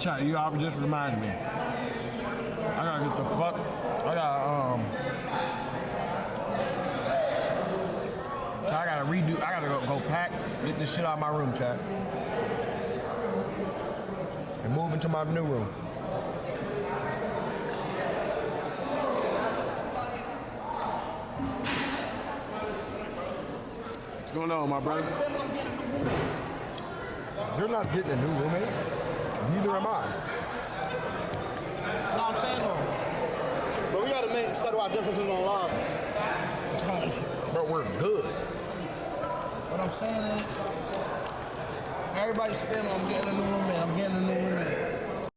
Chat, you just reminded me. I gotta get the fuck. So I gotta redo. I gotta go pack, get this shit out of my room, chat, and move into my new room. What's going on, my brother? You're not getting a new roommate. Neither am I. No, I'm saying though. But we gotta settle our differences online. But we're good. What I'm saying is, everybody's feeling I'm getting a new roommate.